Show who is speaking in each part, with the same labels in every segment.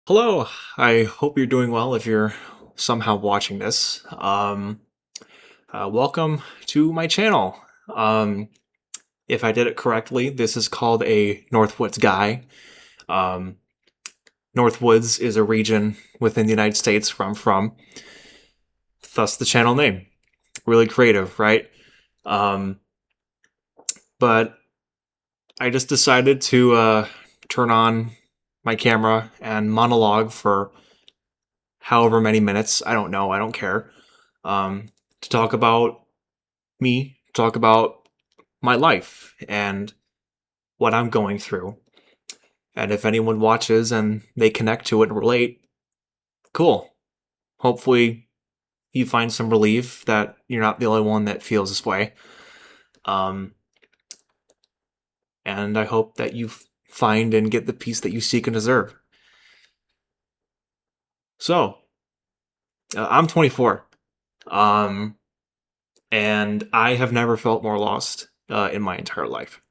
Speaker 1: Hello, I hope you're doing well if you're somehow watching this. Welcome to my channel. Um, if I did it correctly, this is called a Northwoods guy. Um, Northwoods is a region within the United States where I'm from, thus the channel name. Really creative, right? Um, but I just decided to turn on my camera and monologue for however many minutes. I don't know. I don't care. Um, to talk about me, talk about my life and what I'm going through. And if anyone watches and they connect to it and relate, cool. Hopefully, you find some relief that you're not the only one that feels this way. Um, and I hope that you find and get the peace that you seek and deserve. So, I'm 24. Um, and I have never felt more lost in my entire life.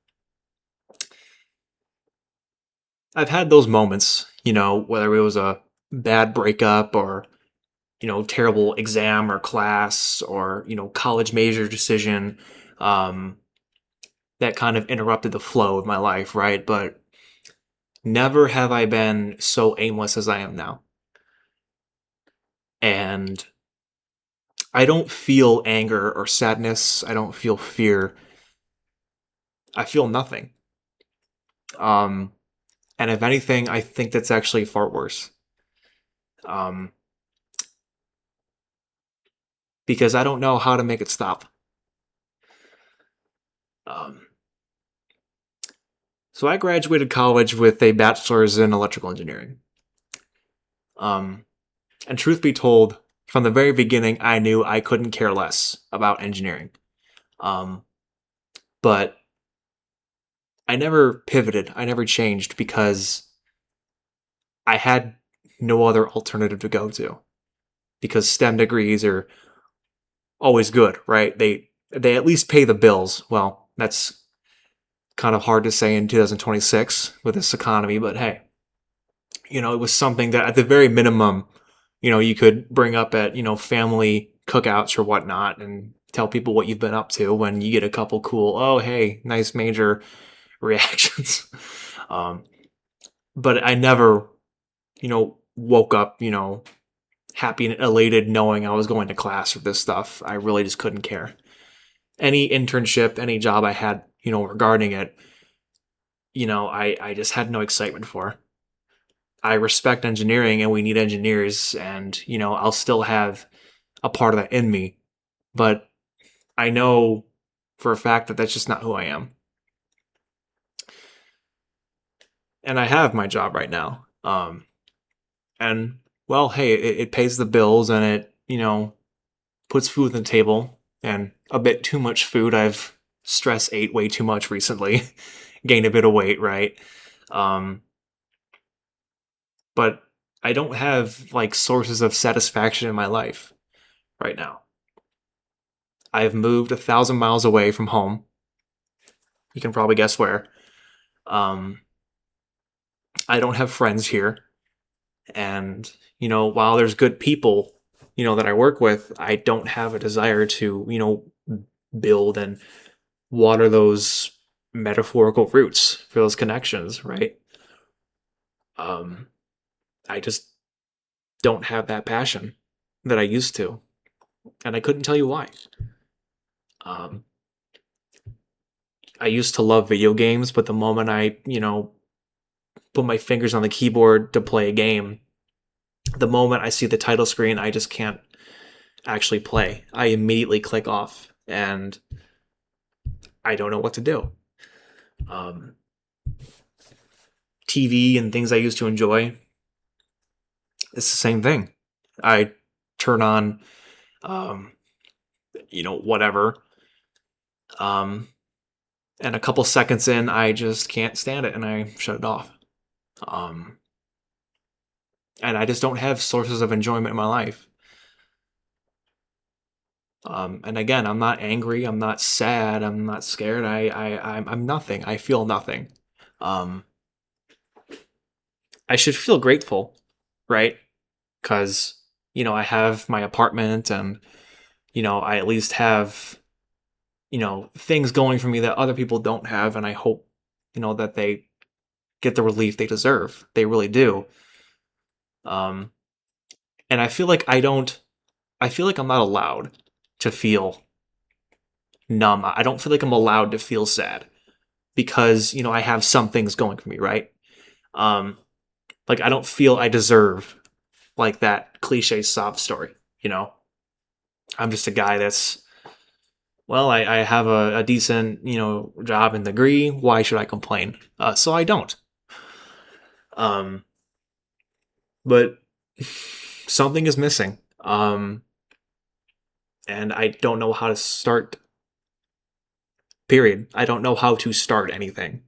Speaker 1: I've had those moments, whether it was a bad breakup or, terrible exam or class or, college major decision, um, that kind of interrupted the flow of my life, right? But never have I been so aimless as I am now. And I don't feel anger or sadness. I don't feel fear. I feel nothing. Um, and if anything, I think that's actually far worse. Um, because I don't know how to make it stop. Um, so I graduated college with a bachelor's in electrical engineering. Um, and truth be told, from the very beginning, I knew I couldn't care less about engineering. Um, but I never pivoted. I never changed because I had no other alternative to go to. Because STEM degrees are always good, right? They at least pay the bills. Well, that's kind of hard to say in 2026 with this economy, but hey, it was something that at the very minimum, you could bring up at, family cookouts or whatnot and tell people what you've been up to when you get a couple cool, oh, hey, nice major reactions. um, but I never, woke up, happy and elated knowing I was going to class for this stuff. I really just couldn't care. Any internship, any job I had, regarding it, I just had no excitement for. I respect engineering and we need engineers and, I'll still have a part of that in me, but I know for a fact that that's just not who I am. And I have my job right now. And well, hey, it pays the bills and it, puts food on the table and a bit too much food. I've stress ate way too much recently, gained a bit of weight, right? Um, but I don't have like sources of satisfaction in my life right now. I have moved 1,000 miles away from home. You can probably guess where. Um, I don't have friends here. And, while there's good people, that I work with, I don't have a desire to, build and water those metaphorical roots for those connections, right? Um, I just don't have that passion that I used to. And I couldn't tell you why. Um, I used to love video games, but the moment I, put my fingers on the keyboard to play a game, the moment I see the title screen, I just can't actually play. I immediately click off and I don't know what to do. Um, TV and things I used to enjoy, it's the same thing. I turn on, um, whatever. Um, and a couple seconds in, I just can't stand it and I shut it off. Um, and I just don't have sources of enjoyment in my life. And again, I'm not angry. I'm not sad. I'm not scared. I'm nothing. I feel nothing. Um, I should feel grateful. right? Because, I have my apartment and, I at least have, things going for me that other people don't have. And I hope, that they get the relief they deserve. They really do. Um, and I feel like I'm not allowed to feel numb. I don't feel like I'm allowed to feel sad because, I have some things going for me, right? Um, like I don't feel I deserve like that cliche sob story, you know? I'm just a guy that's, well, I have a decent, job and degree. Why should I complain? So I don't. Um, but something is missing. And I don't know how to start, period. I don't know how to start anything.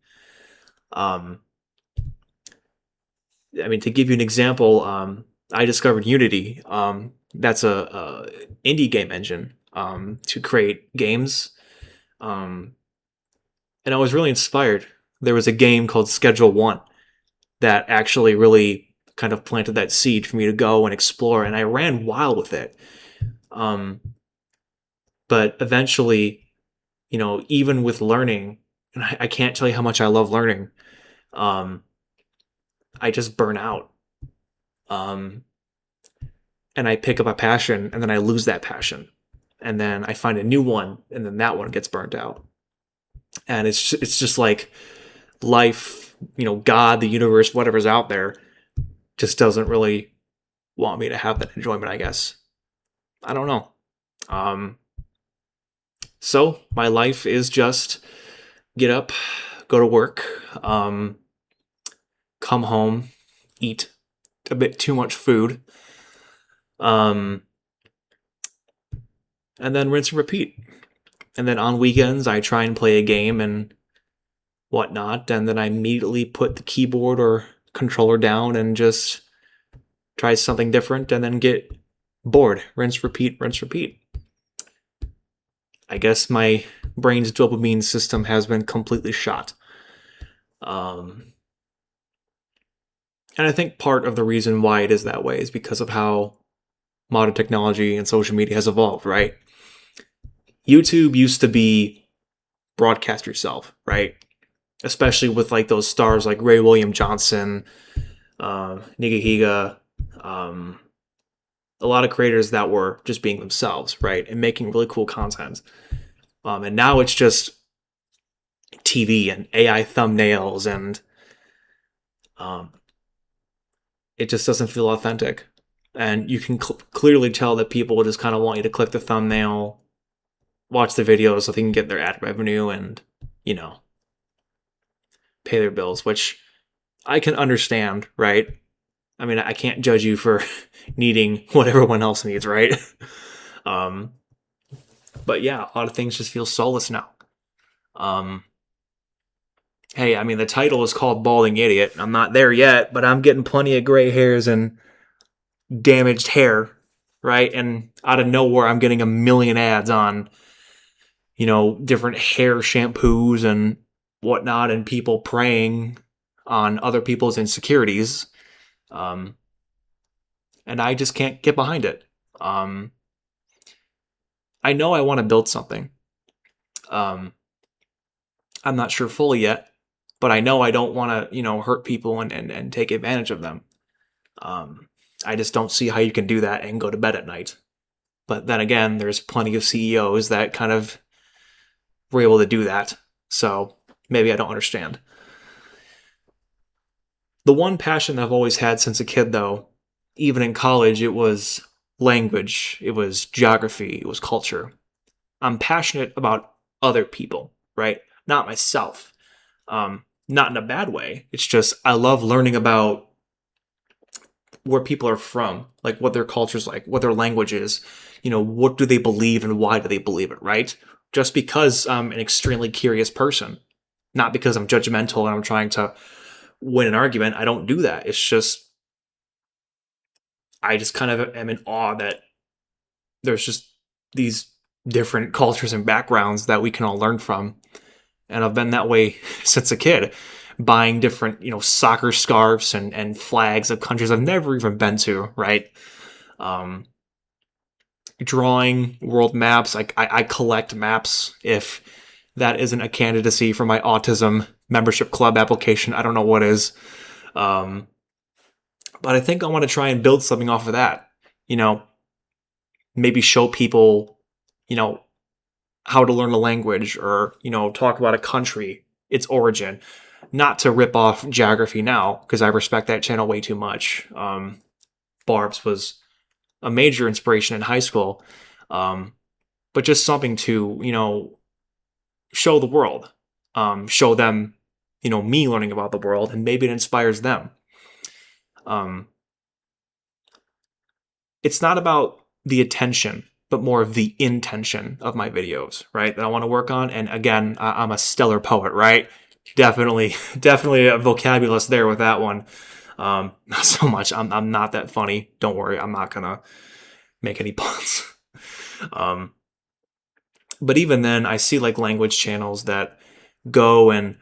Speaker 1: Um, I mean, to give you an example, I discovered Unity. That's a indie game engine to create games. Um, and I was really inspired. There was a game called Schedule One that actually really kind of planted that seed for me to go and explore, and I ran wild with it. Um, but eventually, even with learning, and I can't tell you how much I love learning, um, I just burn out. Um, and I pick up a passion, and then I lose that passion, and then I find a new one, and then that one gets burnt out. And it's just like life, God, the universe, whatever's out there, just doesn't really want me to have that enjoyment, I guess. I don't know. Um, so my life is just get up, go to work, come home, eat a bit too much food, um, and then rinse and repeat. And then on weekends, I try and play a game and whatnot, and then I immediately put the keyboard or controller down and just try something different and then get bored. Rinse, repeat, rinse, repeat. I guess my brain's dopamine system has been completely shot. Um, and I think part of the reason why it is that way is because of how modern technology and social media has evolved, right? YouTube used to be broadcast yourself, right? Especially with like those stars like Ray William Johnson, Nigahiga, um, a lot of creators that were just being themselves, right? And making really cool content. And now it's just TV and AI thumbnails, and um, it just doesn't feel authentic. And you can clearly tell that people just kind of want you to click the thumbnail, watch the video so they can get their ad revenue and, you know, pay their bills, which I can understand, right? I mean, I can't judge you for needing what everyone else needs, right? um, but yeah, a lot of things just feel soulless now. Um, hey, I mean, the title is called Balding Idiot. I'm not there yet, but I'm getting plenty of gray hairs and damaged hair, right? And out of nowhere, I'm getting a million ads on, different hair shampoos and whatnot, and people preying on other people's insecurities. Um, and I just can't get behind it. Um, I know I want to build something. Um, I'm not sure fully yet, but I know I don't want to, hurt people and take advantage of them. Um, I just don't see how you can do that and go to bed at night. But then again, there's plenty of CEOs that kind of were able to do that. So maybe I don't understand. The one passion I've always had since a kid, though, even in college, it was language, it was geography, it was culture. I'm passionate about other people, right? Not myself. Not in a bad way. It's just I love learning about where people are from, like what their culture's like, what their language is, what do they believe and why do they believe it, right? Just because I'm an extremely curious person, not because I'm judgmental and I'm trying to win an argument. I don't do that. It's just, I just kind of am in awe that there's just these different cultures and backgrounds that we can all learn from. And I've been that way since a kid. buying different, soccer scarves and flags of countries I've never even been to, right? Um, Drawing world maps. I collect maps. If that isn't a candidacy for my autism membership club application, I don't know what is. Um, but I think I want to try and build something off of that. You know, maybe show people, you know, how to learn a language, or, talk about a country, its origin. Not to rip off Geography Now, because I respect that channel way too much. Barb's was a major inspiration in high school. Um, but just something to, show the world, show them, me learning about the world, and maybe it inspires them. Um, it's not about the attention, but more of the intention of my videos, right? That I want to work on. And again, I'm a stellar poet, right? Definitely, definitely a vocabulist there with that one. Not so much. I'm not that funny. Don't worry. I'm not gonna make any puns. um, but even then, I see like language channels that go and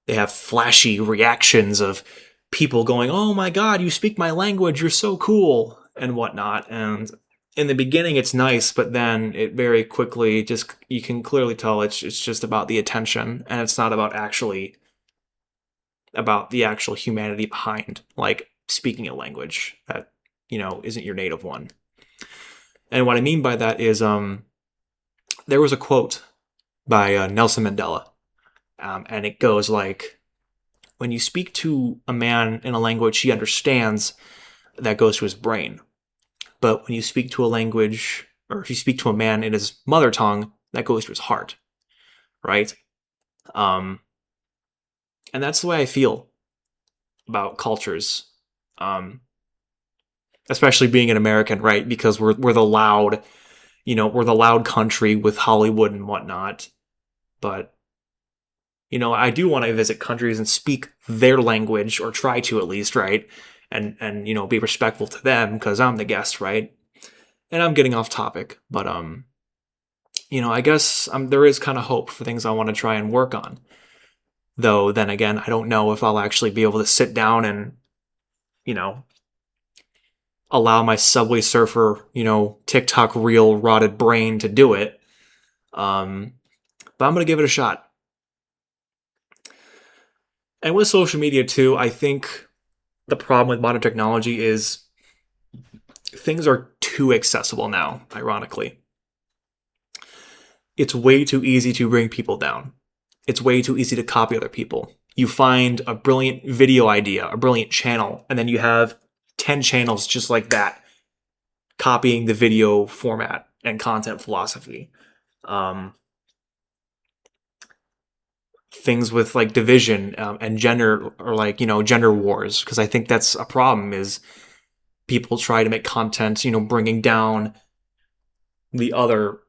Speaker 1: they have flashy reactions of people going, "Oh my god, you speak my language, you're so cool," and whatnot. And in the beginning it's nice, but then it very quickly, just you can clearly tell it's just about the attention, and it's not about the actual humanity behind, like, speaking a language that, isn't your native one. And what I mean by that is, there was a quote by Nelson Mandela, and it goes like, when you speak to a man in a language he understands, that goes to his brain. But when you speak to a language, or if you speak to a man in his mother tongue, that goes to his heart, right? Um, and that's the way I feel about cultures, um, especially being an American, right? Because we're the loud, we're the loud country with Hollywood and whatnot. But I do want to visit countries and speak their language, or try to at least, right? And be respectful to them because I'm the guest, right? And I'm getting off topic, but I guess there is kind of hope for things I want to try and work on. Though then again, I don't know if I'll actually be able to sit down and, you know, allow my Subway Surfer, TikTok reel rotted brain to do it. But I'm gonna give it a shot. And with social media too, I think the problem with modern technology is things are too accessible now, ironically. It's way too easy to bring people down. It's way too easy to copy other people. You find a brilliant video idea, a brilliant channel, and then you have 10 channels just like that, copying the video format and content philosophy. Um, Things with like division, and gender, or like, gender wars, because I think that's a problem, is people try to make content, bringing down the other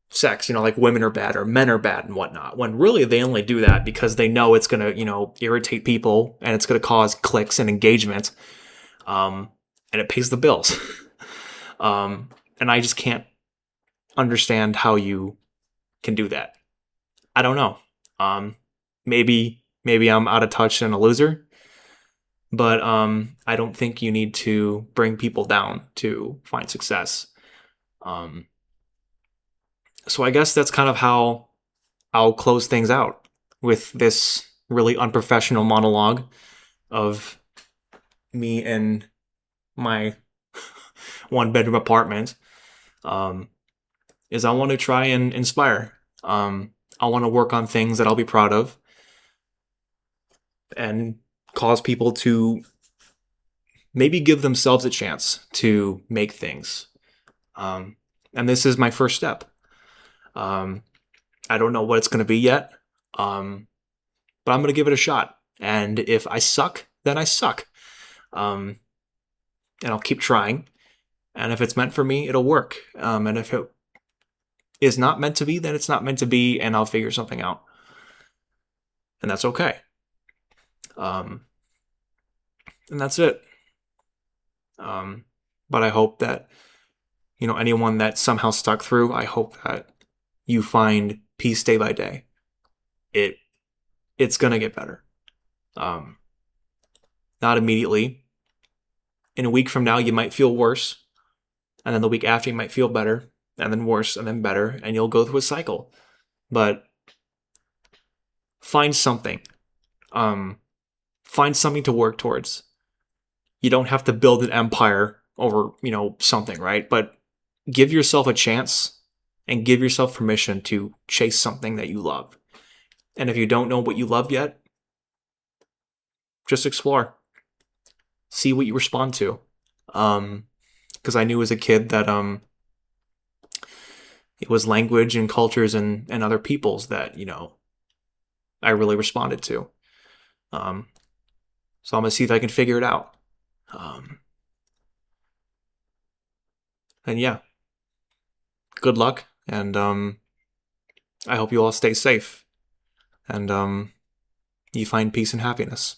Speaker 1: sex, like women are bad or men are bad and whatnot, when really they only do that because they know it's going to, irritate people, and it's going to cause clicks and engagement, and it pays the bills. And I just can't understand how you can do that. I don't know. Maybe I'm out of touch and a loser, but I don't think you need to bring people down to find success. Um, so I guess that's kind of how I'll close things out, with this really unprofessional monologue of me in my one bedroom apartment. Um, is I want to try and inspire. I want to work on things that I'll be proud of, and cause people to maybe give themselves a chance to make things. Um, and this is my first step. Um, I don't know what it's going to be yet, but I'm going to give it a shot. And if I suck, then I suck. And I'll keep trying. And if it's meant for me, it'll work. And if it is not meant to be, then it's not meant to be, and I'll figure something out. And that's okay. And that's it. But I hope that, anyone that somehow stuck through, I hope that you find peace day by day. It's gonna get better. Um, Not immediately. In a week from now, you might feel worse. And then the week after, you might feel better. And then worse, and then better. And you'll go through a cycle. But find something. Um, find something to work towards. You don't have to build an empire over, something, right? But give yourself a chance and give yourself permission to chase something that you love. And if you don't know what you love yet, just explore. See what you respond to. Because I knew as a kid that it was language and cultures and other peoples that, I really responded to. Um, so I'm going to see if I can figure it out. Um, and yeah, good luck. And I hope you all stay safe. And you find peace and happiness.